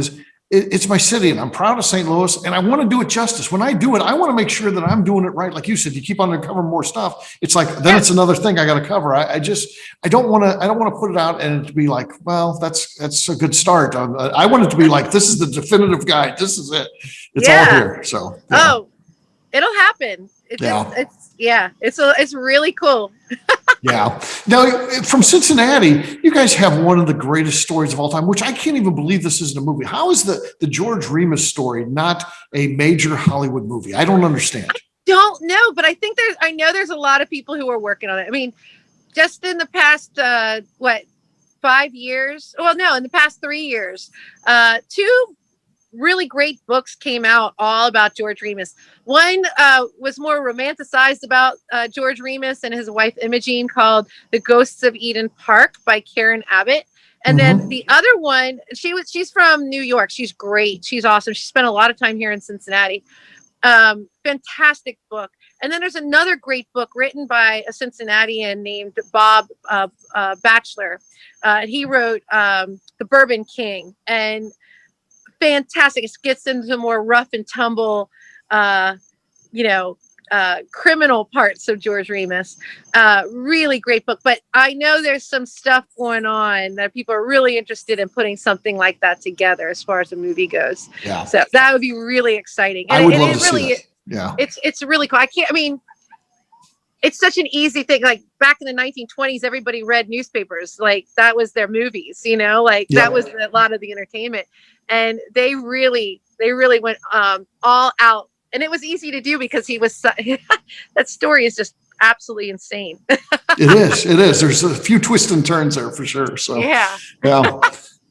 A: it's my city, and I'm proud of St. Louis, and I want to do it justice. When I do it, I want to make sure that I'm doing it right. Like you said, you keep on uncovering more stuff. It's like, then it's another thing I got to cover. I don't want to put it out and it to be like, well, that's a good start. I want it to be like, this is the definitive guide. This is it. It's all here. So,
D: it'll happen. It's really cool.
A: Yeah. Now, from Cincinnati, you guys have one of the greatest stories of all time, which I can't even believe this isn't a movie. How is the George Remus story not a major Hollywood movie? I don't understand.
D: I don't know, but I know there's a lot of people who are working on it. I mean, just in the past, 5 years? Well, no, in the past 3 years, 2 really great books came out all about George Remus. One was more romanticized about George Remus and his wife Imogene, called The Ghosts of Eden Park by Karen Abbott. And then the other one, she's from New York. She's great. She's awesome. She spent a lot of time here in Cincinnati. Fantastic book. And then there's another great book written by a Cincinnatian named Bob Batchelor. He wrote The Bourbon King, and fantastic. It gets into more rough and tumble, criminal parts of George Remus. Really great book. But I know there's some stuff going on that people are really interested in putting something like that together as far as the movie goes. Yeah. So that would be really exciting. And
A: I would love to see that. Yeah.
D: It's really cool. It's such an easy thing. Like back in the 1920s, everybody read newspapers. Like that was their movies, that was a lot of the entertainment. And they really went all out. And it was easy to do because he was, that story is just absolutely insane.
A: It is. There's a few twists and turns there for sure. So,
D: yeah.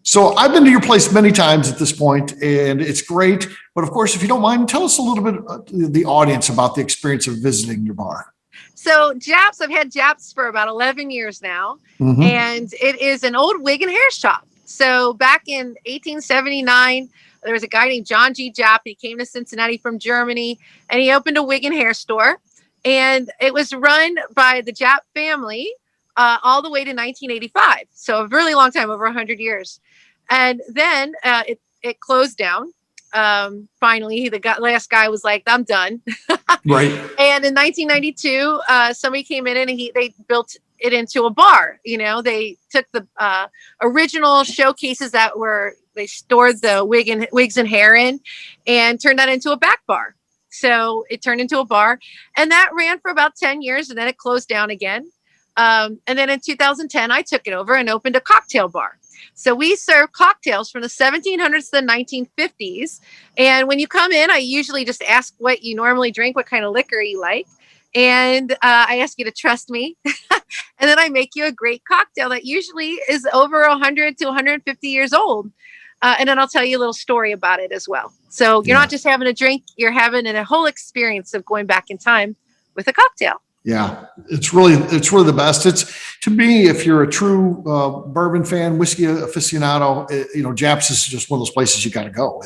A: So I've been to your place many times at this point, and it's great. But of course, if you don't mind, tell us a little bit, the audience, about the experience of visiting your bar.
D: So Japp's, I've had Japp's for about 11 years now, and it is an old wig and hair shop. So back in 1879, there was a guy named John G. Japp. He came to Cincinnati from Germany, and he opened a wig and hair store. And it was run by the Japp family all the way to 1985. So a really long time, over 100 years. And then it closed down. Finally, the last guy was like, I'm done.
A: Right.
D: And in 1992, somebody came in and they built it into a bar. They took the original showcases that were they stored the wigs and hair in, and turned that into a back bar. So it turned into a bar, and that ran for about 10 years, and then it closed down again. And then in 2010, I took it over and opened a cocktail bar. So we serve cocktails from the 1700s to the 1950s. And when you come in, I usually just ask what you normally drink, what kind of liquor you like. And I ask you to trust me. And then I make you a great cocktail that usually is over 100 to 150 years old. And then I'll tell you a little story about it as well. So you're not just having a drink, you're having a whole experience of going back in time with a cocktail.
A: Yeah, it's really the best. It's, to me, if you're a true bourbon fan, whiskey aficionado, Japp's is just one of those places you got to go.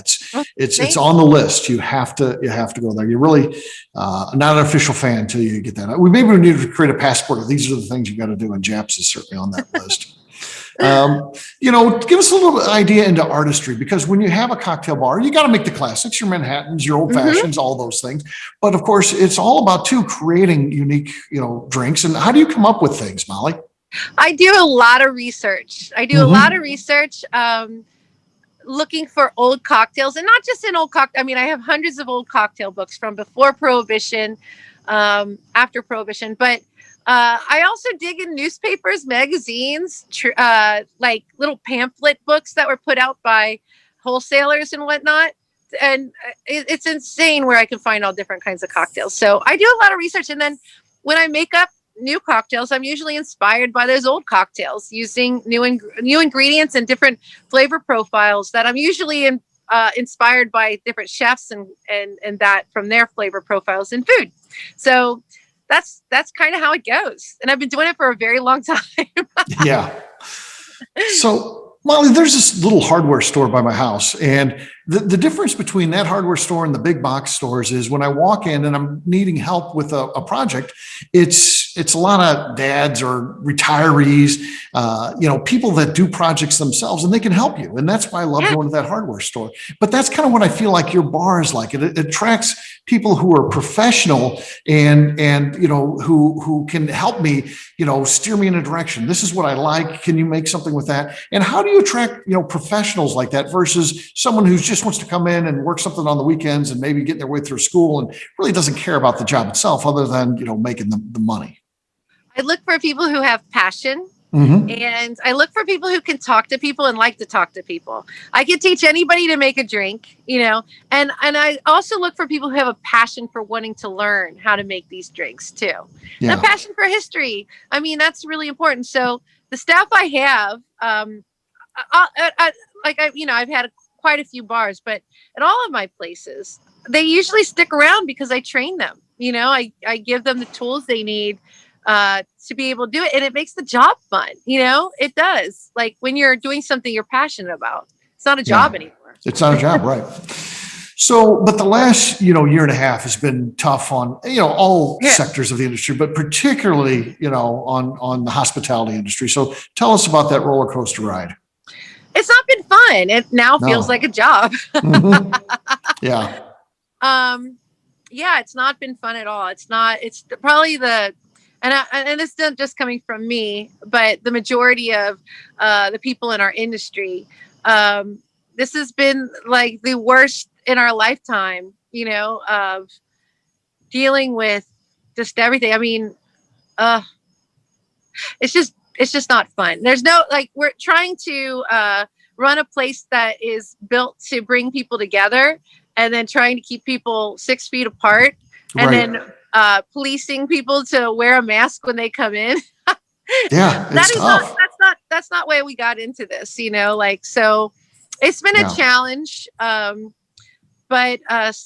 A: It's on the list. You have to go there. You're really not an official fan until you get that. We need to create a passport. These are the things you got to do, and Japp's is certainly on that list. Give us a little idea into artistry, because when you have a cocktail bar, you got to make the classics, your Manhattans, your old fashions, all those things. But of course, it's all about creating unique, drinks. And how do you come up with things, Molly?
D: I do a lot of research. Looking for old cocktails, and not just in old cocktail. I mean, I have hundreds of old cocktail books from before Prohibition, after Prohibition, but I also dig in newspapers, magazines, like little pamphlet books that were put out by wholesalers and whatnot. And it's insane where I can find all different kinds of cocktails. So I do a lot of research. And then when I make up new cocktails, I'm usually inspired by those old cocktails, using new ingredients and different flavor profiles that I'm usually inspired by different chefs and that from their flavor profiles in food. So that's kind of how it goes. And I've been doing it for a very long time.
A: Yeah. So, Molly, there's this little hardware store by my house. And the difference between that hardware store and the big box stores is when I walk in and I'm needing help with a project, it's a lot of dads or retirees, people that do projects themselves, and they can help you. And that's why I love going to that hardware store. But that's kind of what I feel like your bar is like. It attracts people who are professional and who can help me, steer me in a direction. This is what I like. Can you make something with that? And how do you attract, professionals like that versus someone who just wants to come in and work something on the weekends and maybe get their way through school and really doesn't care about the job itself other than, making the money?
D: I look for people who have passion, and I look for people who can talk to people and like to talk to people. I can teach anybody to make a drink, and I also look for people who have a passion for wanting to learn how to make these drinks too. Yeah. And a passion for history. I mean, that's really important. So the staff I have, I've had quite a few bars, but at all of my places, they usually stick around because I train them. I give them the tools they need to be able to do it, and it makes the job fun. It does. Like when you're doing something you're passionate about, it's not a job anymore.
A: It's not a job, right? So, but the last, year and a half has been tough on, all sectors of the industry, but particularly, on the hospitality industry. So tell us about that roller coaster ride.
D: It's not been fun. It now feels like a job.
A: Yeah.
D: It's not been fun at all. It's probably and it's not just coming from me, but the majority of the people in our industry. This has been like the worst in our lifetime, of dealing with just everything. I mean, it's just not fun. There's no, we're trying to run a place that is built to bring people together, and then trying to keep people 6 feet apart, and then policing people to wear a mask when they come in.
A: Yeah, it's tough.
D: That's not why we got into this, so it's been a challenge, but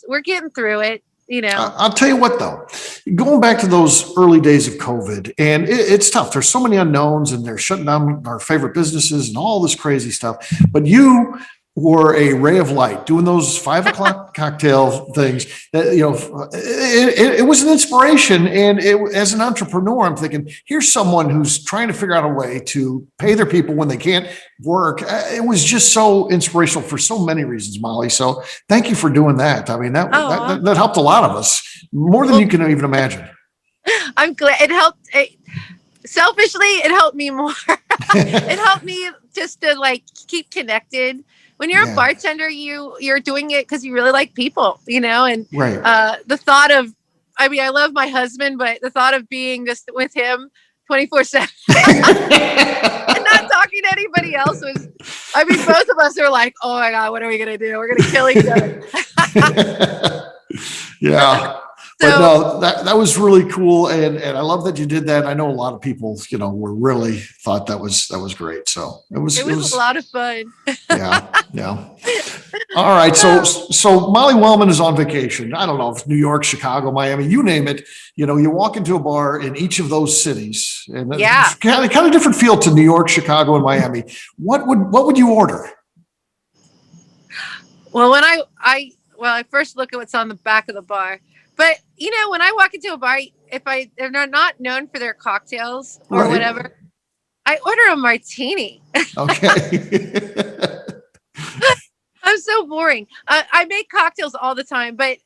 D: we're getting through it.
A: I'll tell you what, though, going back to those early days of COVID, and it's tough. There's so many unknowns, and they're shutting down our favorite businesses and all this crazy stuff. But you were a ray of light doing those 5 o'clock cocktail things. It was an inspiration. And as an entrepreneur, I'm thinking, here's someone who's trying to figure out a way to pay their people when they can't work. It was just so inspirational for so many reasons, Molly. So thank you for doing that. I mean, that helped a lot of us, more than you can even imagine.
D: I'm glad it helped. Selfishly, it helped me more. It helped me just to keep connected when you're
A: Yeah.
D: a bartender, you're doing it because you really like people, and
A: Right.
D: the thought of, I mean, I love my husband, but the thought of being just with him 24/7 and not talking to anybody else was, I mean, both of us are like, oh my God, what are we going to do? We're going to kill each other.
A: Yeah. But no, that was really cool. And I love that you did that. I know a lot of people, were really thought that was great. So it was
D: a lot of fun.
A: Yeah. Yeah. All right. So Molly Wellmann is on vacation. I don't know if New York, Chicago, Miami, you name it. You walk into a bar in each of those cities, and it's kind of different feel to New York, Chicago, and Miami. What would you order?
D: Well, when I first look at what's on the back of the bar, but when I walk into a bar, if they're not known for their cocktails or whatever, I order a martini.
A: Okay.
D: I'm so boring. I make cocktails all the time, but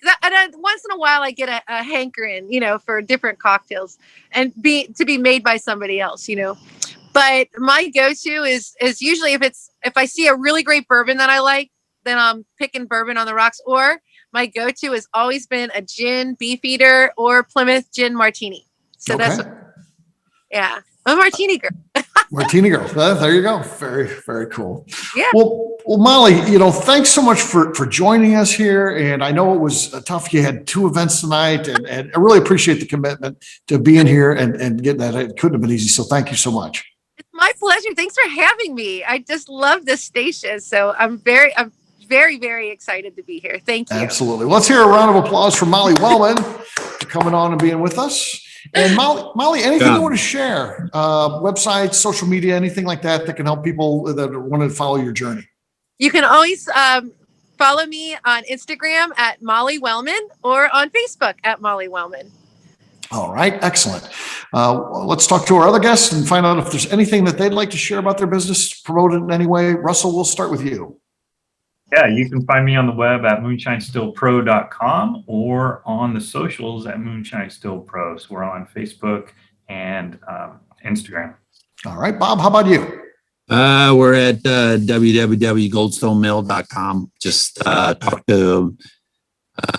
D: once in a while I get a hankering, for different cocktails and to be made by somebody else, But my go-to is usually if I see a really great bourbon that I like, then I'm picking bourbon on the rocks. Or my go-to has always been a gin Beefeater or Plymouth gin martini. So that's I'm a martini girl.
A: Martini girl. There you go. Very, very cool.
D: Yeah.
A: Well, Molly, thanks so much for joining us here. And I know it was tough. You had 2 events tonight, and I really appreciate the commitment to being here and getting that. It couldn't have been easy. So thank you so much.
D: It's my pleasure. Thanks for having me. I just love this station. So I'm very, very excited to be here. Thank you.
A: Absolutely. Let's hear a round of applause for Molly Wellmann for coming on and being with us. And Molly, anything you want to share? Websites, social media, anything like that can help people that want to follow your journey? You
D: can always follow me on Instagram at Molly Wellmann or on Facebook at Molly Wellmann.
A: All right. Excellent. Let's talk to our other guests and find out if there's anything that they'd like to share about their business, promote it in any way. Russell, we'll start with you.
B: Yeah, you can find me on the web at moonshinestillpro.com or on the socials at Moonshine Still Pro. So we're on Facebook and Instagram.
A: All right, Bob, how about you?
C: We're at www.goldstonemill.com. Just talk to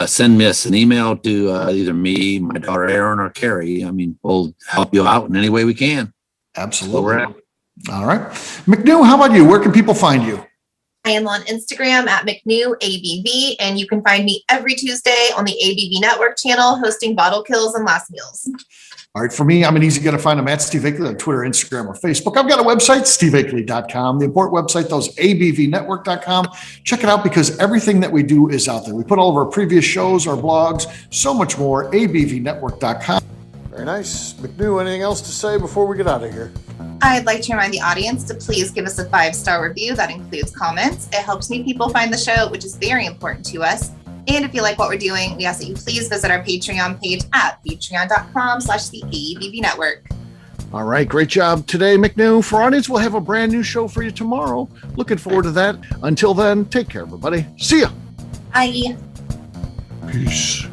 C: send me an email to either me, my daughter Erin, or Carrie. I mean, we'll help you out in any way we can.
A: Absolutely. All right. McNew, how about you? Where can people find you?
F: I am on Instagram at McNew ABV, and you can find me every Tuesday on the ABV Network channel hosting Bottle Kills and Last Meals.
A: All right. For me, I'm an easy guy to find. I'm at Steve Akeley on Twitter, Instagram, or Facebook. I've got a website, steveakeley.com. The important website, though, is abvnetwork.com. Check it out because everything that we do is out there. We put all of our previous shows, our blogs, so much more, abvnetwork.com. Very nice. McNew, anything else to say before we get out of here?
F: I'd like to remind the audience to please give us a 5-star review. That includes comments. It helps new people find the show, which is very important to us. And if you like what we're doing, we ask that you please visit our Patreon page at patreon.com/the Network.
A: All right. Great job today, McNew. For our audience, we'll have a brand new show for you tomorrow. Looking forward to that. Until then, take care, everybody. See ya.
F: Bye.
A: Peace.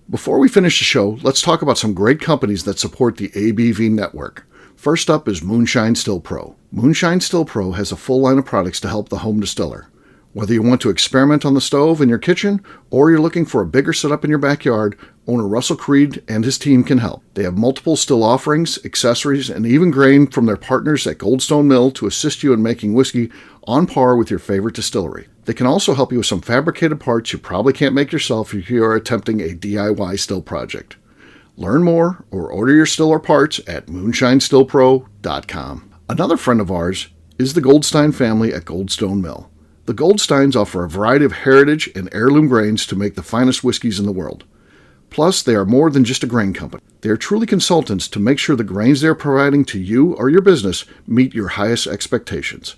A: Before we finish the show, let's talk about some great companies that support the ABV network. First up is Moonshine Still Pro. Moonshine Still Pro has a full line of products to help the home distiller. Whether you want to experiment on the stove in your kitchen or you're looking for a bigger setup in your backyard, owner Russell Creed and his team can help. They have multiple still offerings, accessories, and even grain from their partners at Goldstone Mill to assist you in making whiskey on par with your favorite distillery. They can also help you with some fabricated parts you probably can't make yourself if you are attempting a DIY still project. Learn more or order your still or parts at moonshinestillpro.com. Another friend of ours is the Goldstein family at Goldstone Mill. The Goldsteins offer a variety of heritage and heirloom grains to make the finest whiskeys in the world. Plus, they are more than just a grain company. They are truly consultants to make sure the grains they are providing to you or your business meet your highest expectations.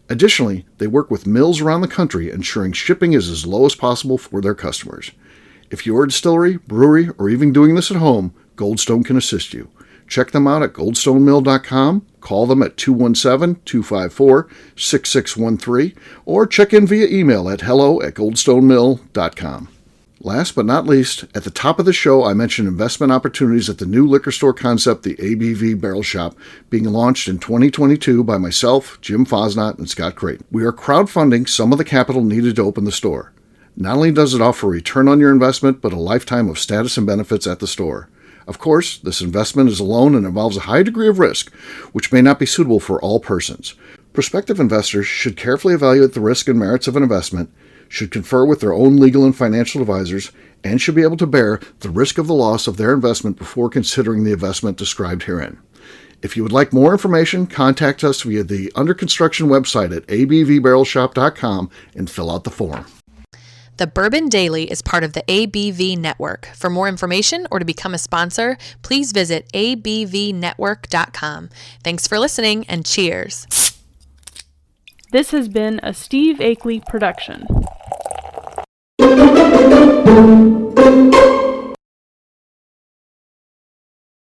A: Additionally, they work with mills around the country, ensuring shipping is as low as possible for their customers. If you're a distillery, brewery, or even doing this at home, Goldstone can assist you. Check them out at goldstonemill.com, call them at 217-254-6613, or check in via email at hello@goldstonemill.com. Last but not least, at the top of the show, I mentioned investment opportunities at the new liquor store concept, the ABV Barrel Shop, being launched in 2022 by myself, Jim Fosnot, and Scott Creighton. We are crowdfunding some of the capital needed to open the store. Not only does it offer a return on your investment, but a lifetime of status and benefits at the store. Of course, this investment is a loan and involves a high degree of risk, which may not be suitable for all persons. Prospective investors should carefully evaluate the risk and merits of an investment, should confer with their own legal and financial advisors, and should be able to bear the risk of the loss of their investment before considering the investment described herein. If you would like more information, contact us via the under construction website at abvbarrelshop.com and fill out the form.
G: The Bourbon Daily is part of the ABV Network. For more information or to become a sponsor, please visit abvnetwork.com. Thanks for listening and cheers.
H: This has been a Steve Akeley production.